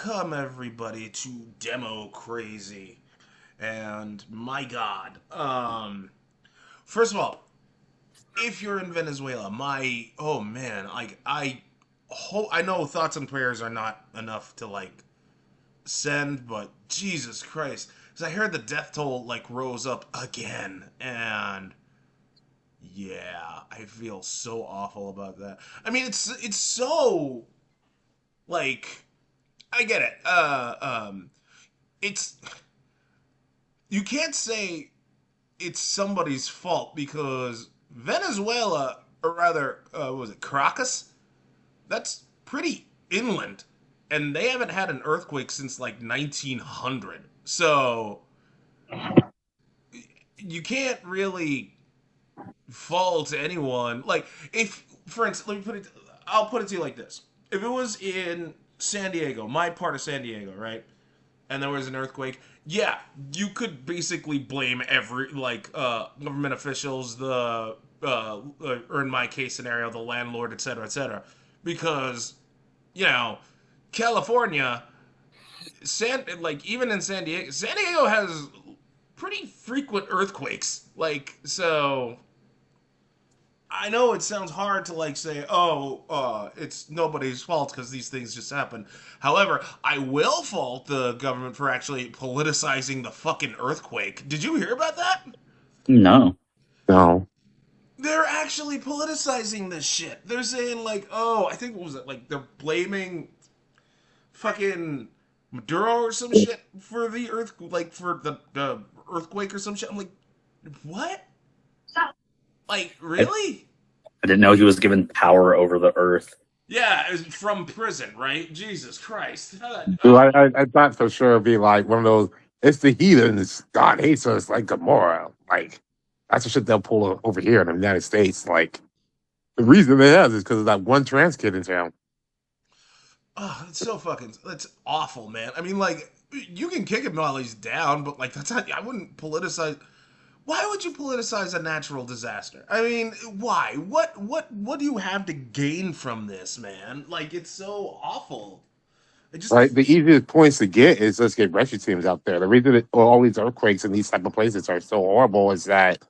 Welcome everybody to Demo Crazy. And my God, first of all, if you're in Venezuela, my oh man, I know thoughts and prayers are not enough to send, but Jesus Christ, because I heard the death toll rose up again, and yeah, I feel so awful about that. I mean, it's so like I get it. It's you can't say it's somebody's fault because Venezuela, or rather, what was it Caracas? That's pretty inland, and they haven't had an earthquake since 1900. So you can't really fault anyone. Like if, for instance, I'll put it to you like this: if it was in San Diego, my part of San Diego, right? And there was an earthquake, yeah, you could basically blame every government officials, or in my case scenario, the landlord, etc., because you know California, even in San Diego has pretty frequent earthquakes. So I know it sounds hard to say, oh, it's nobody's fault because these things just happen. However, I will fault the government for actually politicizing the fucking earthquake. Did you hear about that? No. No. They're actually politicizing this shit. They're saying oh, I think what was it? They're blaming fucking Maduro or some shit for the for the earthquake or some shit. I'm like, what? I, Really? I didn't know he was given power over the earth. Yeah, it was from prison, right? Jesus Christ. Dude, I thought for sure it'd be like one of those, it's the heathens. God hates us like Gomorrah. Like, that's the shit they'll pull over here in the United States. Like, the reason they have is because of that one trans kid in town. oh, it's so fucking. That's awful, man. I mean, you can kick him while he's down, but that's not. I wouldn't politicize. Why would you politicize a natural disaster? I mean, why? What do you have to gain from this, man? It's so awful. It just Right? The easiest points to get is let's get rescue teams out there. The reason that all these earthquakes in these type of places are so horrible is that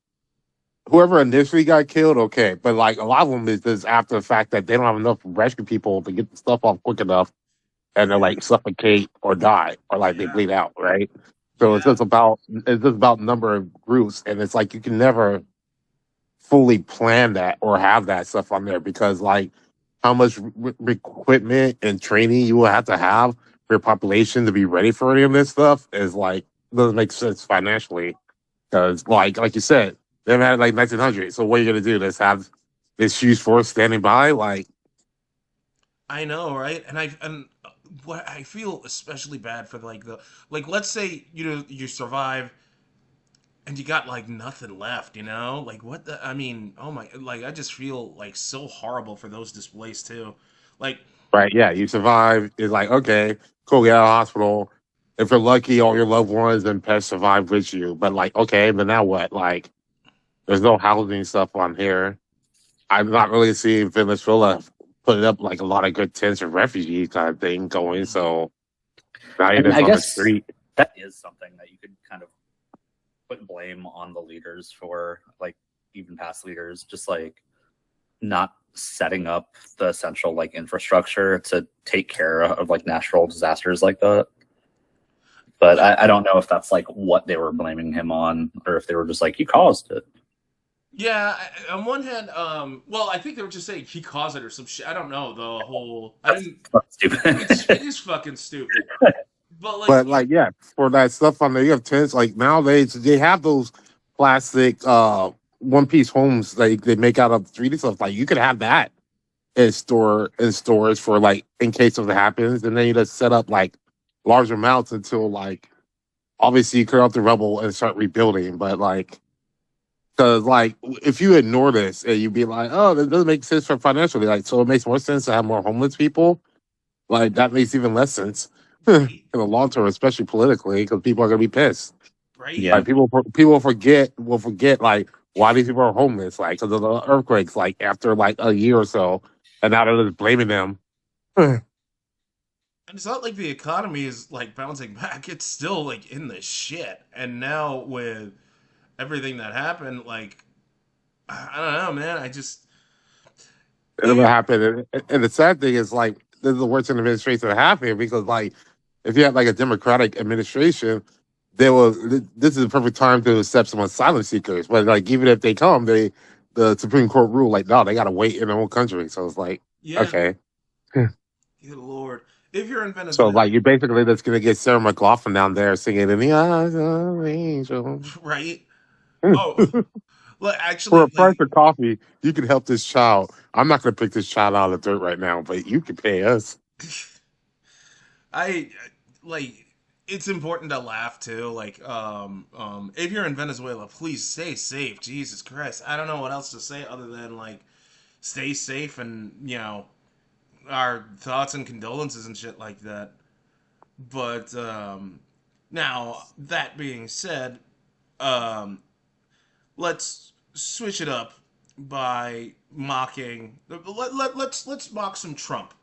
whoever initially got killed, okay, but like a lot of them is just after the fact that they don't have enough rescue people to get the stuff off quick enough, and they're like suffocate or die or like they yeah, bleed out, right? So yeah. it's just about number of groups, and it's like you can never fully plan that or have that stuff on there because like how much equipment and training you will have to have for your population to be ready for any of this stuff is like doesn't make sense financially because like you said they've had it like 1900. So what are you gonna do? Just have this huge force standing by? Like I know, right? And what I feel especially bad for let's say you survive and you got nothing left, what the I mean, oh my, I just feel so horrible for those displaced too. Like right, yeah, you survive. It's like okay, cool, get out of the hospital. If you're lucky, all your loved ones and pets survive with you. But like, okay, but now what? Like, there's no housing stuff on here. I'm not really seeing Venezuela putting up like a lot of good tents and refugees kind of thing going. So now you're And just I on the guess street. that is something that you could kind of put blame on the leaders for, like even past leaders, just like not setting up the essential like infrastructure to take care of like natural disasters like that. But well, I don't know if that's like what they were blaming him on, or if they were just like, he caused it. yeah, on one hand, well, I think they were just saying he caused it or some shit. I don't know the whole. I That's didn't. It stupid. is fucking stupid. But But like, yeah, for that stuff on there, you have tents. Like nowadays, they have those plastic one piece homes they make out of 3D stuff. Like you could have that in storage for like in case something happens, and then you just set up like large amounts until like obviously you clear out the rubble and start rebuilding. But like because like if you ignore this and you'd be like, oh, that doesn't make sense for financially, like so it makes more sense to have more homeless people. Like that makes even less sense in right, the long term, especially politically, because people are gonna be pissed. right. Yeah. Like people will forget like why these people are homeless, like because of the earthquakes, like after like a year or so, and now they're just blaming them. And it's not like the economy is like bouncing back. It's still like in the shit. And now with everything that happened, like I don't know, man. I just It if never you're happened. And the sad thing is, like, this is the worst administration that happened because, like, if you had like a Democratic administration, they will. This is the perfect time to accept some asylum seekers. But like, even if they come, the Supreme Court rule like, no, they gotta wait in their own country. So it's like, yeah, okay. good lord, if you're in So Venezuela, like, you're basically just gonna get Sarah McLaughlin down there singing in the eyes of an angel. right? Oh, look, For actually, a price of coffee, you can help this child. I'm not gonna pick this child out of the dirt right now, but you can pay us. I like it's important to laugh too. Like, if you're in Venezuela, please stay safe. Jesus Christ, I don't know what else to say other than like stay safe and our thoughts and condolences and shit like that. But now that being said, um, let's switch it up by mocking. Let's mock some Trump.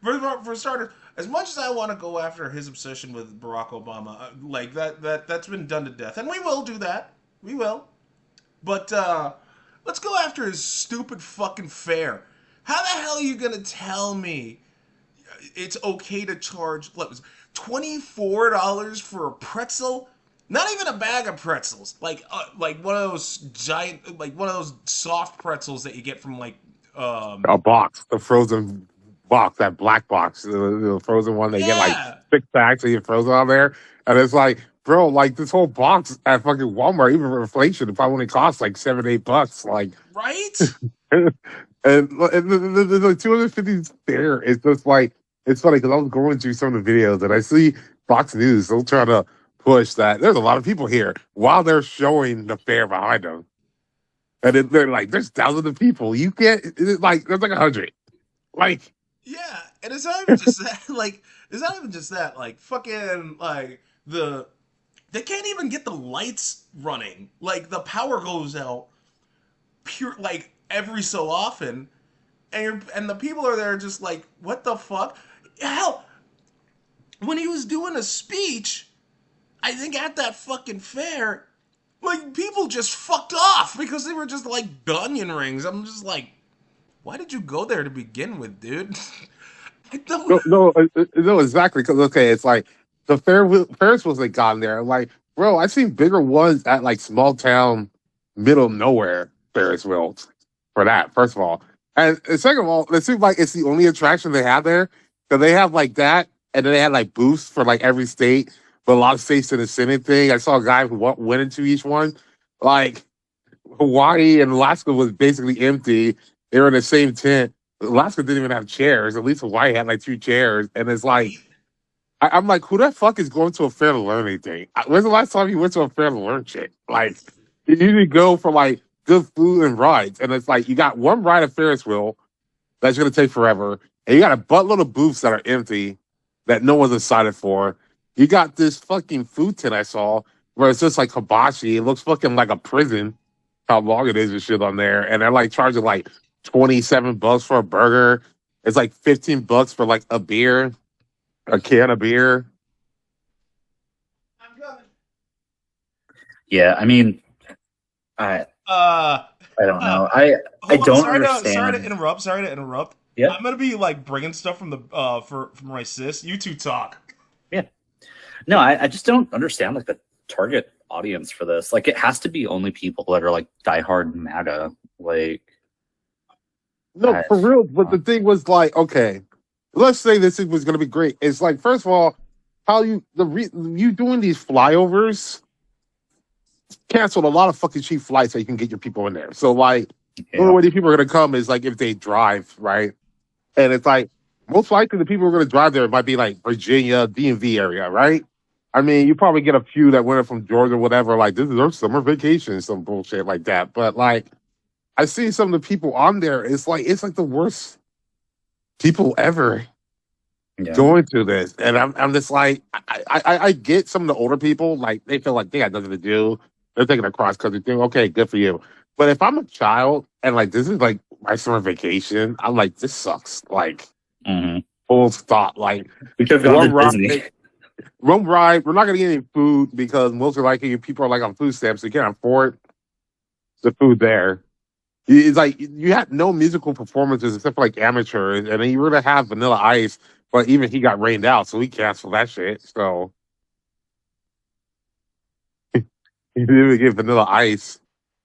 For starters, as much as I want to go after his obsession with Barack Obama, like that's been done to death, and we will do that. We will. But let's go after his stupid fucking fare. How the hell are you gonna tell me it's okay to charge what, $24 for a pretzel? Not even a bag of pretzels, like one of those giant, like one of those soft pretzels that you get from like A box, a frozen box, that black box, the frozen one. They get like yeah, 6 packs of frozen on there, and it's like, bro, like this whole box at fucking Walmart, even for inflation, it probably only costs like $7, $8. Like, right? and the 250 there. It's just like, it's funny because I was going through some of the videos and I see Fox News. They'll try to push that there's a lot of people here while they're showing the fair behind them. And they're like, there's thousands of people. You can't, it's like, there's like 100. Like, Yeah, and it's not even just that. Like, it's not even just that. Like, fucking, like they can't even get the lights running. Like, the power goes out pure like every so often, and the people are there just like, what the fuck? Hell, when he was doing a speech, I think at that fucking fair, like people just fucked off because they were just like onion rings. I'm just like, why did you go there to begin with, dude? I don't. no, exactly. Because, okay, it's like the Ferris wasn't gotten there. Like, bro, I've seen bigger ones at like small town, middle of nowhere Ferris wheels for that, first of all. And second of all, it seems like it's the only attraction they have there. So they have like that, and then they had like booths for like every state, but a lot of states did the same thing. I saw a guy who went into each one. Like, Hawaii and Alaska was basically empty. They were in the same tent. Alaska didn't even have chairs. At least Hawaii had like 2 chairs. And it's like, Right. I'm like, who the fuck is going to a fair to learn anything? When's the last time you went to a fair to learn shit? Like, you need to go for like good food and rides. And it's like, you got one ride at Ferris wheel that's going to take forever. And you got a buttload of booths that are empty that no one's excited for. You got this fucking food tent I saw where it's just like hibachi. It looks fucking like a prison, how long it is and shit on there. And they're like charging like $27 for a burger. It's like $15 for like a beer, a can of beer. I'm coming. Yeah, I mean, I Uh, I don't uh, know. I hold on. don't Sorry to understand. interrupt. Sorry to interrupt. Yeah, I'm gonna be like bringing stuff from the for my sis. You two talk. yeah. No, I just don't understand like the target audience for this. Like, it has to be only people that are like diehard MAGA. Like, No, I, for real. But the thing was like, okay, let's say this was going to be great. It's like, first of all, how you doing these flyovers canceled a lot of fucking cheap flights so you can get your people in there. So like, the only yeah, way these people are going to come is like if they drive, right? And it's like, most likely the people who are going to drive there might be like Virginia, DMV area, right? I mean, you probably get a few that went from Georgia, whatever. Like, this is their summer vacation, some bullshit like that. But like, I see some of the people on there. It's like the worst people ever yeah. going through this, and I'm just like, I get some of the older people, like they feel like they got nothing to do. They're taking a cross country thing. Okay, good for you. But if I'm a child and like this is like my summer vacation, I'm like, this sucks. Like, Hmm. Full stop. Like We could have gone one to Disney. ride, one ride. We're not gonna get any food because most likely people are like on food stamps, so you can't afford the food there. It's like you had no musical performances except for like amateurs, and then you were gonna have Vanilla Ice, but even he got rained out, so he canceled that shit. So you didn't even get Vanilla Ice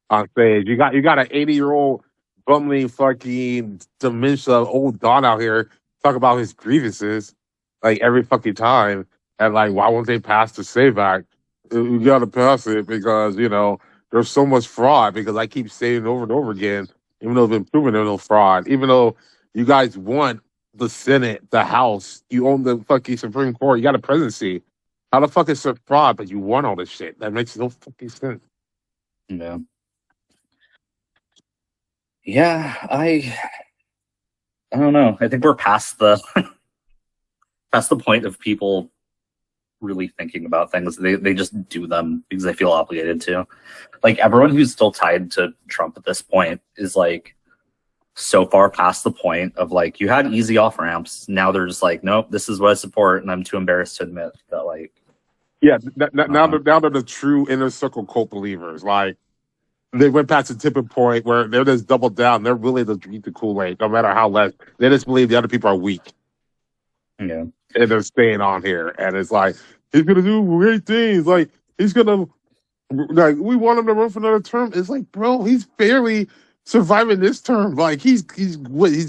on stage. You got an 80-year-old bumbling fucking dementia old Don out here talk about his grievances like every fucking time, and like why won't they pass the Save Act? You gotta pass it because there's so much fraud. Because I keep saying it over and over again, even though it's been proven there's no fraud. Even though you guys want the Senate, the House, you own the fucking Supreme Court, you got a presidency. How the fuck is it fraud? But you want all this shit? That makes no fucking sense. Yeah. Yeah, I don't know. I think we're past the past the point of people really thinking about things. They just do them because they feel obligated to. Like everyone who's still tied to Trump at this point is like so far past the point of like you had easy off ramps. Now they're just like, nope, this is what I support, and I'm too embarrassed to admit that. Like, Yeah, now they're the true inner circle cult believers. Like they went past the tipping point where they're just doubled down. They're willing to drink the Kool-Aid, no matter how less. They just believe the other people are weak, yeah, and they're staying on here. And it's like he's gonna do great things. Like he's gonna we want him to run for another term. It's like, bro, he's barely surviving this term. Like he's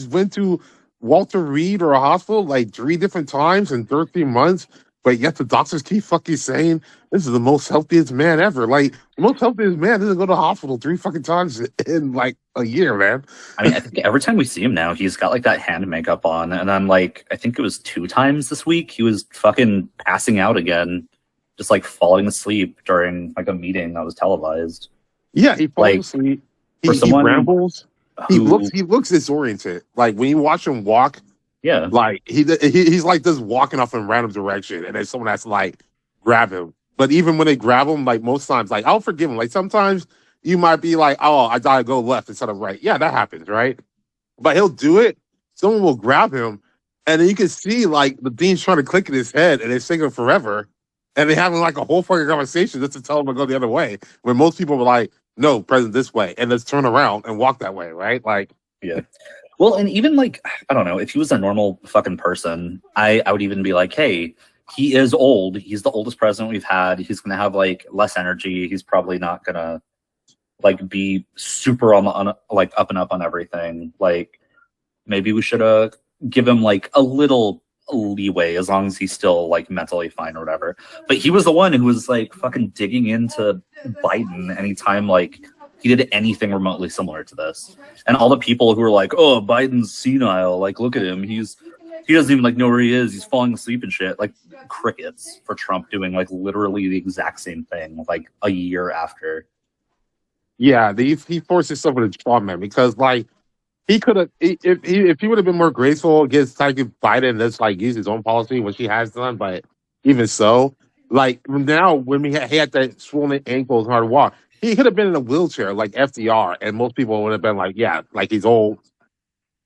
went to Walter Reed or a hospital like 3 different times in 13 months. But yet the doctors keep fucking saying this is the most healthiest man ever. Like the most healthiest man doesn't go to the hospital 3 fucking times in like a year, man. I mean, I think every time we see him now, he's got like that hand makeup on, and then like I think it was 2 times this week he was fucking passing out again, just like falling asleep during like a meeting that was televised. Yeah, he falls Like, asleep. for He someone rambles. He who- looks disoriented. Like when you watch him walk, Yeah, like he's like just walking off in random direction, and then someone has to like grab him. But even when they grab him, like most times, like I'll forgive him. Like sometimes you might be like, "Oh, I gotta go left instead of right." Yeah, that happens, right? But he'll do it. Someone will grab him, and then you can see like the dean's trying to click in his head, and it's taking forever. And they having like a whole fucking conversation just to tell him to go the other way. When most people were like, "No, President, this way," and let's turn around and walk that way, right? Like, yeah. Well, and even like I don't know, if he was a normal fucking person, I would even be like, hey, he is old. He's the oldest president we've had. He's gonna have like less energy. He's probably not gonna like be super on like up and up on everything. Like maybe we should give him like a little leeway as long as he's still like mentally fine or whatever. But he was the one who was like fucking digging into Biden anytime like he did anything remotely similar to this. And all the people who were like, oh, Biden's senile, like look at him, he doesn't even like know where he is, he's falling asleep and shit. Like crickets for Trump doing like literally the exact same thing like a year after. yeah, he forced himself into trauma because like he could have if he would have been more graceful against like Biden, that's like use his own policy, which he has done. But even so, like now when he had that swollen ankles, hard to walk, he could have been in a wheelchair like FDR, and most people would have been like, yeah, like he's old,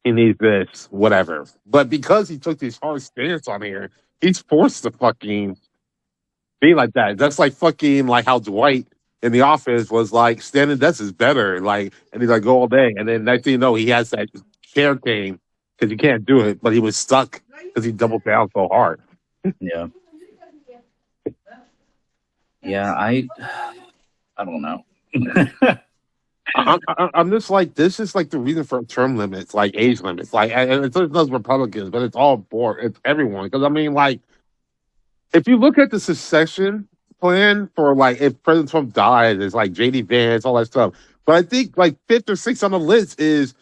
he needs this, whatever. But because he took this hard stance on here, he's forced to fucking be like that. That's like fucking like how Dwight in the office was like standing desk is better, like, and he's like go all day, and then next thing you know, he has that chair cane because you can't do it, but he was stuck because he doubled down so hard. Yeah. Yeah, I don't know. I'm just like this is like the reason for term limits, like age limits, like and it's not those Republicans, but it's all bored. It's everyone because I mean, like, if you look at the succession plan for like if President Trump dies, it's like JD Vance, all that stuff. But I think like 5th or 6th on the list is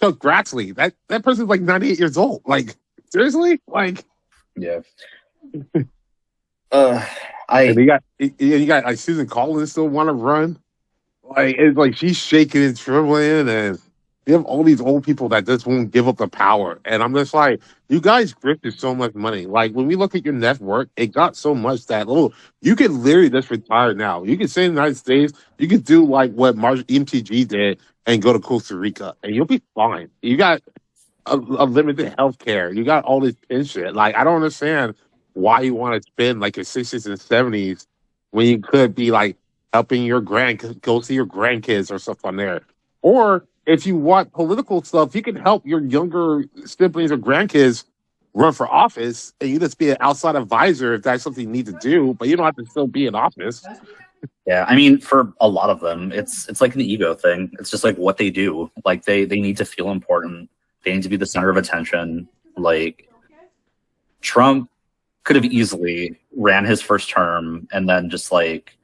Chuck Grassley. That person's like 98 years old. Like seriously, like Yeah. and you got like Susan Collins still want to run. Like it's like she's shaking and trembling, and you have all these old people that just won't give up the power. And I'm just like, you guys grifted so much money. Like when we look at your net worth, it got so much that you could literally just retire now. You could stay in the United States. You could do like what MTG did and go to Costa Rica, and you'll be fine. You got limited health care. You got all this pension. Like, I don't understand why you want to spend like your 60s and 70s when you could be like helping your go see your grandkids or stuff on there. Or if you want political stuff, you can help your younger siblings or grandkids run for office, and you just be an outside advisor if that's something you need to do, but you don't have to still be in office. Yeah, I mean, for a lot of them, it's like an ego thing. It's just like what they do. Like they need to feel important. They need to be the center of attention. Like Trump could have easily ran his first term and then just like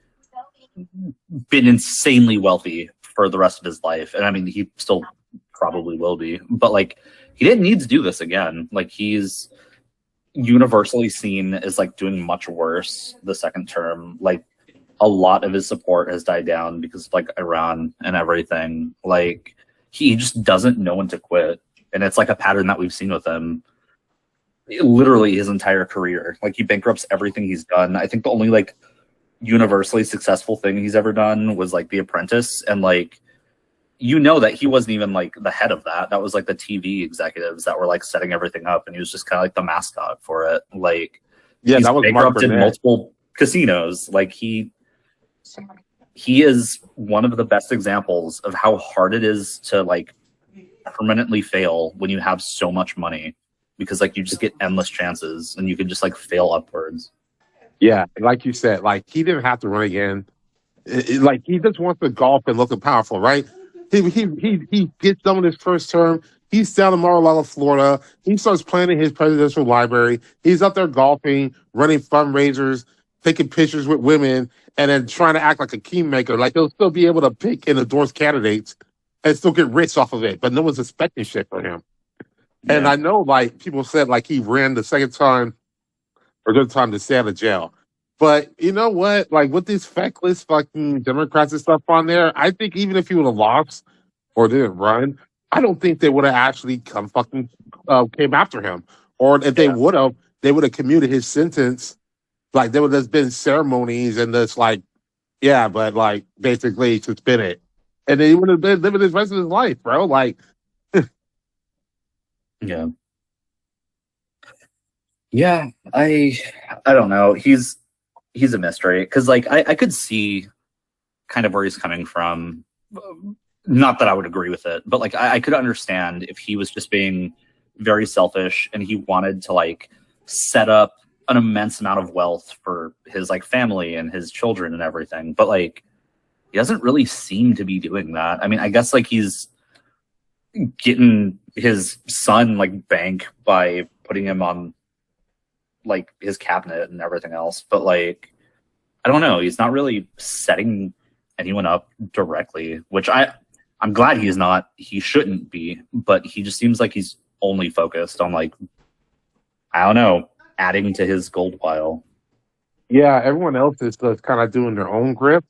been insanely wealthy for the rest of his life. And I mean, he still probably will be, but like he didn't need to do this again. Like he's universally seen as like doing much worse the second term. Like a lot of his support has died down because of like Iran and everything. Like he just doesn't know when to quit. And it's like a pattern that we've seen with him literally his entire career. Like he bankrupts everything he's done. I think the only like universally successful thing he's ever done was like The Apprentice, and like you know that he wasn't even like the head of that. That was like the TV executives that were like setting everything up, and he was just kind of like the mascot for it. Like Yeah, he's that was Mark bankrupted Burnett. multiple casinos. Like he is one of the best examples of how hard it is to like permanently fail when you have so much money, because like you just get endless chances and you can just like fail upwards. Yeah, like you said, like he didn't have to run again. Like he just wants to golf and look powerful, right? He gets done with his first term. He's down in Mar-a-Lago, Florida. He starts planning his presidential library. He's up there golfing, running fundraisers, taking pictures with women, and then trying to act like a kingmaker. Like he'll still be able to pick and endorse candidates and still get rich off of it, but no one's expecting shit from him. And Yeah. I know, like people said, like he ran the second time or good time to stay out of jail. But you know what? Like with these feckless fucking Democrats and stuff on there, I think even if he would have lost or didn't run, I don't think they would have actually came after him. Or if they would have, they would have commuted his sentence. Like there would have been ceremonies and this like, yeah, but like basically suspend it. And then he would have been living his rest of his life, bro. Like, Yeah. Yeah, I don't know. He's a mystery because like I could see kind of where he's coming from. Not that I would agree with it, but like I could understand if he was just being very selfish and he wanted to like set up an immense amount of wealth for his like family and his children and everything. But like he doesn't really seem to be doing that. I mean, I guess like he's getting his son like bank by putting him on like his cabinet and everything else, but like I don't know, he's not really setting anyone up directly, which I'm glad he's not. He shouldn't be, but he just seems like he's only focused on like I don't know, adding to his gold pile. yeah, everyone else is just kind of doing their own grip.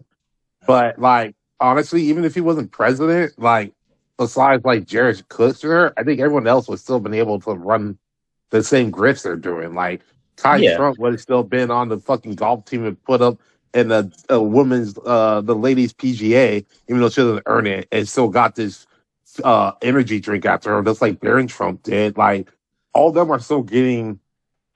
But like honestly, even if he wasn't president, like besides like Jared Kushner, I think everyone else would still been able to run the same grifts they're doing. Like Ty Trump would have still been on the fucking golf team and put up in the women's the ladies PGA, even though she doesn't earn it, and still got this energy drink after her, just like Barron Trump did. Like all of them are still getting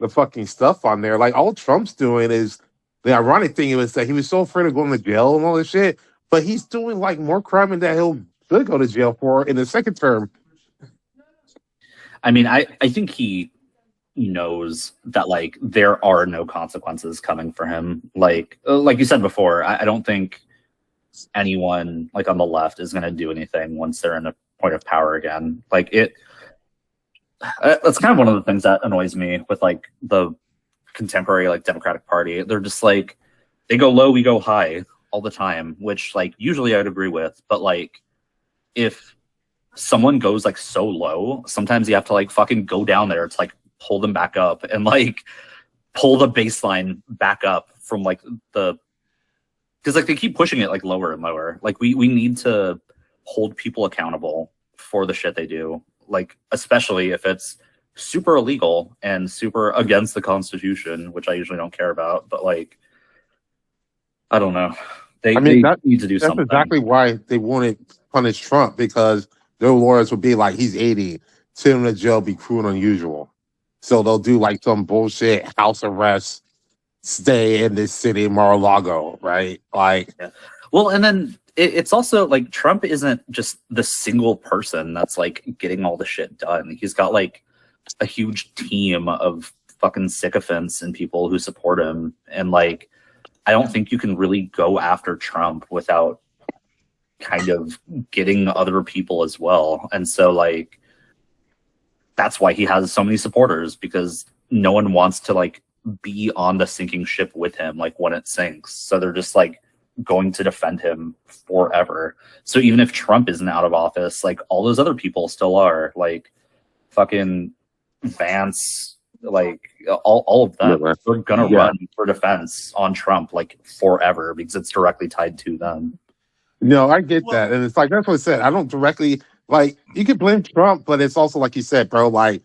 the fucking stuff on there. Like all Trump's doing is the ironic thing is that he was so afraid of going to jail and all this shit, but he's doing like more crime than that he'll should go to jail for in the second term. I mean, I think he knows that like there are no consequences coming for him. Like you said before, I don't think anyone like on the left is going to do anything once they're in a point of power again. Like that's kind of one of the things that annoys me with like the contemporary like Democratic Party. They're just like they go low, we go high all the time, which like usually I'd agree with, but like if someone goes like so low, sometimes you have to like fucking go down there to like pull them back up and like pull the baseline back up from like the because like they keep pushing it like lower and lower. Like we need to hold people accountable for the shit they do, like especially if it's super illegal and super against the Constitution, which I usually don't care about, but like I don't know, they need to do that's something. exactly why they wanted to punish Trump, because their lawyers would be like, he's 80, send him to jail be cruel and unusual. So they'll do like some bullshit house arrest, stay in this city, Mar-a-Lago, right? Like, Yeah. Well, and then it's also like Trump isn't just the single person that's like getting all the shit done. He's got like a huge team of fucking sycophants and people who support him. And like, I don't think you can really go after Trump without kind of getting other people as well. And so like, that's why he has so many supporters, because no one wants to like be on the sinking ship with him like when it sinks. So they're just like going to defend him forever. So even if Trump isn't out of office, like all those other people still are, like fucking Vance, like all of them. Yeah. They're gonna run for defense on Trump like forever because it's directly tied to them. no, I get that. And it's like, that's what I said. I don't directly, like, you can blame Trump, but it's also like you said, bro, like,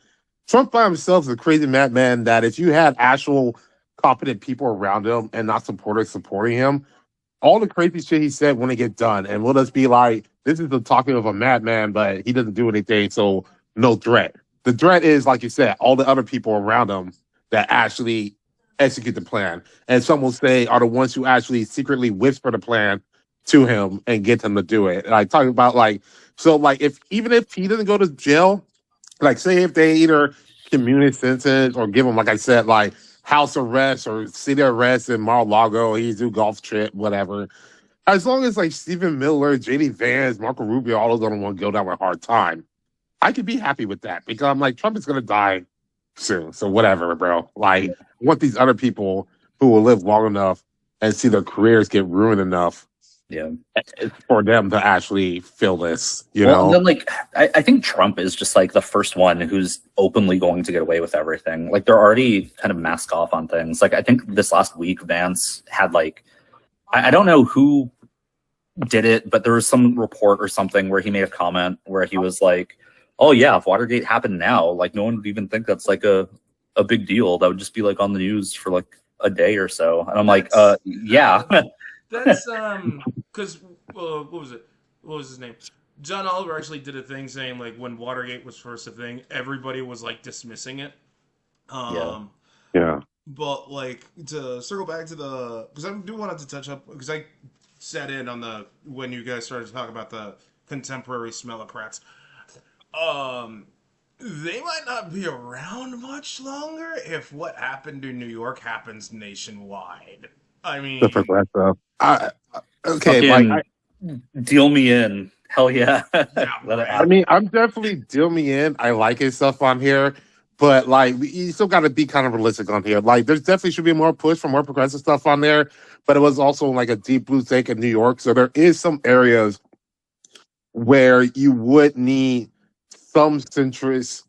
Trump by himself is a crazy madman that if you had actual competent people around him and not supporters supporting him, all the crazy shit he said wouldn't get done. And we'll just be like, this is the talking of a madman, but he doesn't do anything, so no threat. The threat is, like you said, all the other people around him that actually execute the plan. And some will say are the ones who actually secretly whisper the plan to him and get him to do it. Like talking about like, so like if even if he doesn't go to jail, like say if they either community sentence or give him, like I said, like house arrest or city arrest in Mar-a-Lago, he's do golf trip, whatever. As long as like Stephen Miller, JD Vance, Marco Rubio, all of them want to go down with a hard time, I could be happy with that because I'm like, Trump is gonna die soon. So whatever, bro. Like I want these other people who will live long enough and see their careers get ruined enough for them to actually feel this, you know? And then like I think Trump is just like the first one who's openly going to get away with everything. Like they're already kind of mask off on things. Like I think this last week Vance had like I don't know who did it, but there was some report or something where he made a comment where he was like, oh yeah, if Watergate happened now, like no one would even think that's like a big deal. That would just be like on the news for like a day or so. And I'm like, yeah. That's because what was it? What was his name? John Oliver actually did a thing saying like when Watergate was first a thing, everybody was like dismissing it. Yeah. But like to circle back to the because I do wanted to touch up because I sat in on the when you guys started to talk about the contemporary smellocrats. They might not be around much longer if what happened in New York happens nationwide. I mean, The progressive. Okay, fucking like deal me in. Hell yeah. yeah, Let it I happen. mean, I'm definitely deal me in. I like his stuff on here, but like you still got to be kind of realistic on here. Like, there's definitely should be more push for more progressive stuff on there, but it was also like a deep blue state in New York, so there is some areas where you would need some centrist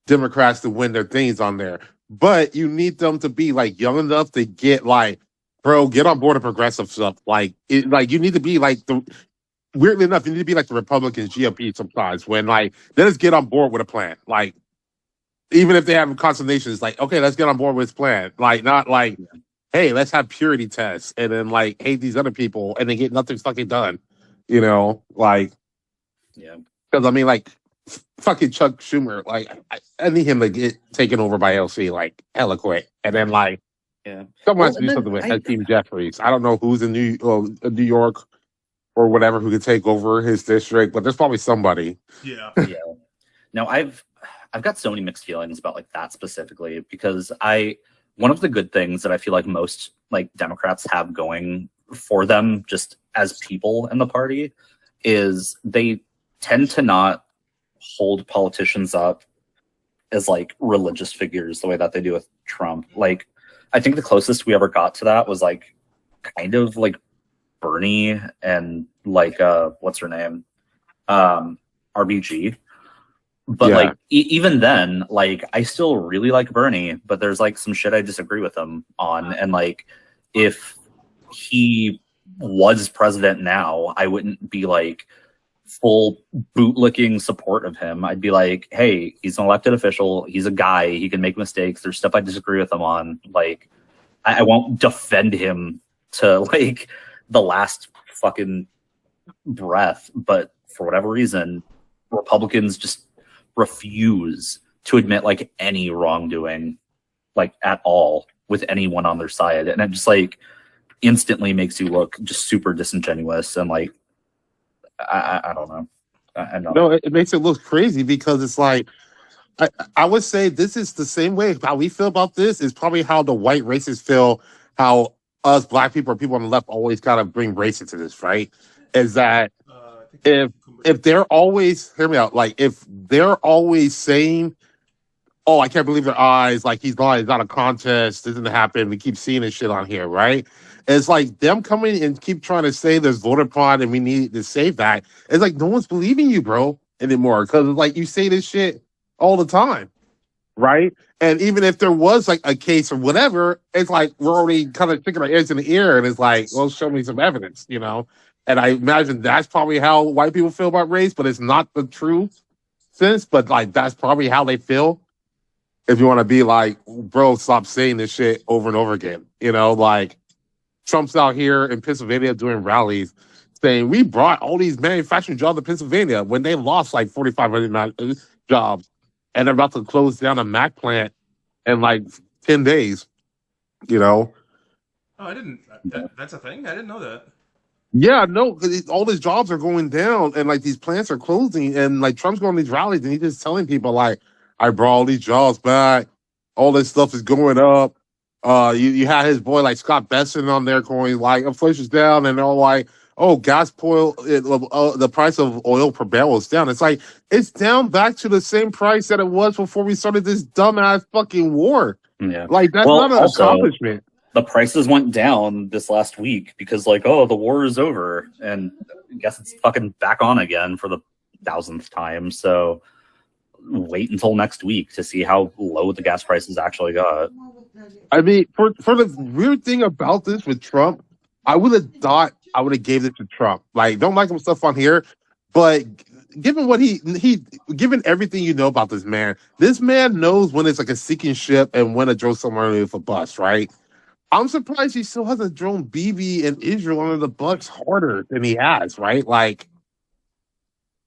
Democrats to win their things on there, but you need them to be like young enough to get like, bro, get on board the progressive stuff. Like, like you need to be like the. Weirdly enough, you need to be like the Republicans, GOP sometimes when like let us get on board with a plan. Like, even if they have consternations, like, okay, let's get on board with this plan. Like, not like, hey, let's have purity tests and then like hate these other people and then get nothing fucking done. You know, like, Yeah. because I mean, like, fucking Chuck Schumer, like, I need him to get taken over by LC, like, hella quick. And then, like, Yeah. someone Well, has to do and then something with Hakeem Jeffries. I don't know who's in New York or whatever who could take over his district, but there's probably somebody. yeah. Yeah. Now I've got so many mixed feelings about like that specifically because one of the good things that I feel like most like Democrats have going for them just as people in the party is they tend to not hold politicians up as like religious figures the way that they do with Trump. Like I think the closest we ever got to that was like kind of like Bernie and like what's her name? RBG. But Yeah. like even then, like I still really like Bernie, but there's like some shit I disagree with him on. And like if he was president now, I wouldn't be like full bootlicking support of him. I'd be like, hey, he's an elected official, he's a guy, he can make mistakes, there's stuff I disagree with him on. Like I won't defend him to like the last fucking breath, but for whatever reason, Republicans just refuse to admit like any wrongdoing, like at all, with anyone on their side, and it just like instantly makes you look just super disingenuous and like I don't know. I know. No, it makes it look crazy because it's like I, I would say this is the same way how we feel about this is probably how the white racists feel, how us black people or people on the left always gotta bring race into this, right? Is that if they're always hear me out, like if they're always saying, "Oh, I can't believe their eyes," like he's lying, it's not a contest, this didn't happen. We keep seeing this shit on here, right? It's like them coming and keep trying to say there's voter fraud and we need to save that. It's like no one's believing you, bro, anymore. Because like you say this shit all the time, right? And even if there was like a case or whatever, it's like we're already kind of sticking our ears in the ear, and it's like, well, show me some evidence, you know? And I imagine that's probably how white people feel about race, but it's not the true sense, but like that's probably how they feel. If you want to be like, bro, stop saying this shit over and over again, you know, like Trump's out here in Pennsylvania doing rallies saying we brought all these manufacturing jobs to Pennsylvania when they lost like 4,500 jobs and they're about to close down a Mac plant in like 10 days, you know? Oh, I didn't. That's a thing? I didn't know that. Yeah, no, because all these jobs are going down and like these plants are closing and like Trump's going to these rallies and he's just telling people like, I brought all these jobs back. All this stuff is going up. You had his boy like Scott Besson on there going like inflation's down, and they're all like, oh, the price of oil per barrel is down. It's like it's down back to the same price that it was before we started this dumbass fucking war. Yeah, like that's well, not an also, accomplishment. The prices went down this last week because like, oh, the war is over, and I guess it's fucking back on again for the 1000th time. So wait until next week to see how low the gas prices actually got. I mean, for the weird thing about this with Trump, I would have thought I would have gave it to Trump. Like, don't like him stuff on here, but given what he given everything you know about this man knows when it's like a sinking ship and when to throw someone underneath a bus, right? I'm surprised he still hasn't thrown Bibi and Israel under the bus harder than he has, right? Like,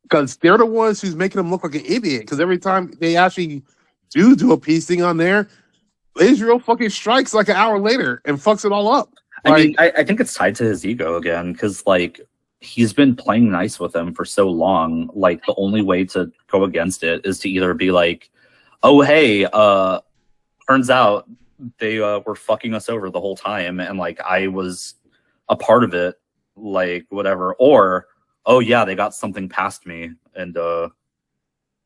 because they're the ones who's making him look like an idiot. Because every time they actually do a peace thing on there, Israel fucking strikes like an hour later and fucks it all up. I mean, I think it's tied to his ego again, because like he's been playing nice with them for so long. Like the only way to go against it is to either be like, oh hey, turns out they were fucking us over the whole time, and like I was a part of it, like whatever, or oh yeah, they got something past me, and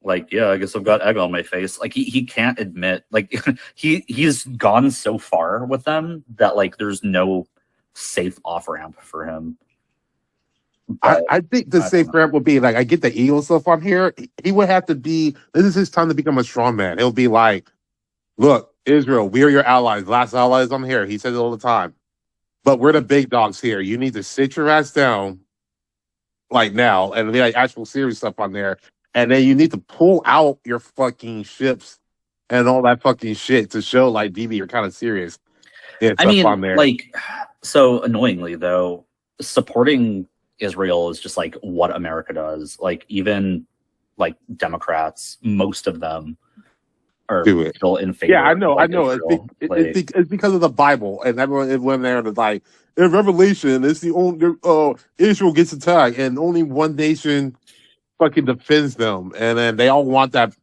like yeah, I guess I've got egg on my face. Like he can't admit, like he's gone so far with them that like there's no safe off ramp for him. I think the safe ramp would be like, I get the ego stuff on here. He would have to be, this is his time to become a strong man. He'll be like, look, Israel, we are your allies, last allies on here. He says it all the time. But we're the big dogs here. You need to sit your ass down like now and be like actual serious stuff on there. And then you need to pull out your fucking ships and all that fucking shit to show like Bibi, you're kind of serious. I mean, on there. Like, so annoyingly though, supporting Israel is just like what America does. Like even like Democrats, most of them are still in favor. Yeah, I know. It's because of the Bible, and everyone went there and like in Revelation, it's the only Israel gets attacked, and only one nation fucking defends them, and then they all want that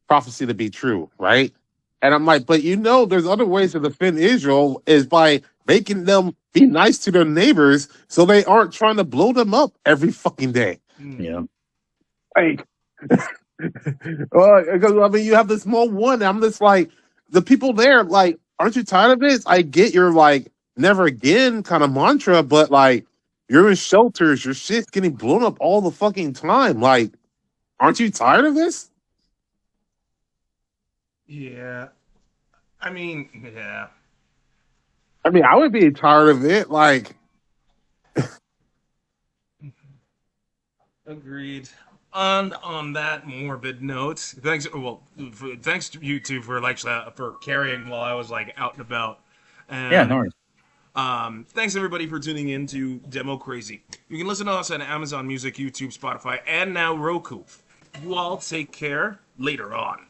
prophecy to be true, right? And I'm like, but you know, there's other ways to defend Israel is by making them be nice to their neighbors, so they aren't trying to blow them up every fucking day. Yeah, like. Because I mean, you have this small one. I'm just like, the people there, like, aren't you tired of this? I get your like never again kind of mantra, but like, you're in shelters, your shit's getting blown up all the fucking time. Like, aren't you tired of this? Yeah, I mean, yeah. I mean, I would be tired of it. Like, agreed. And on that morbid note, thanks to you two for for carrying while I was like out and about. And, yeah, no worries. Thanks everybody for tuning in to Demo Crazy. You can listen to us on Amazon Music, YouTube, Spotify, and now Roku. You all take care later on.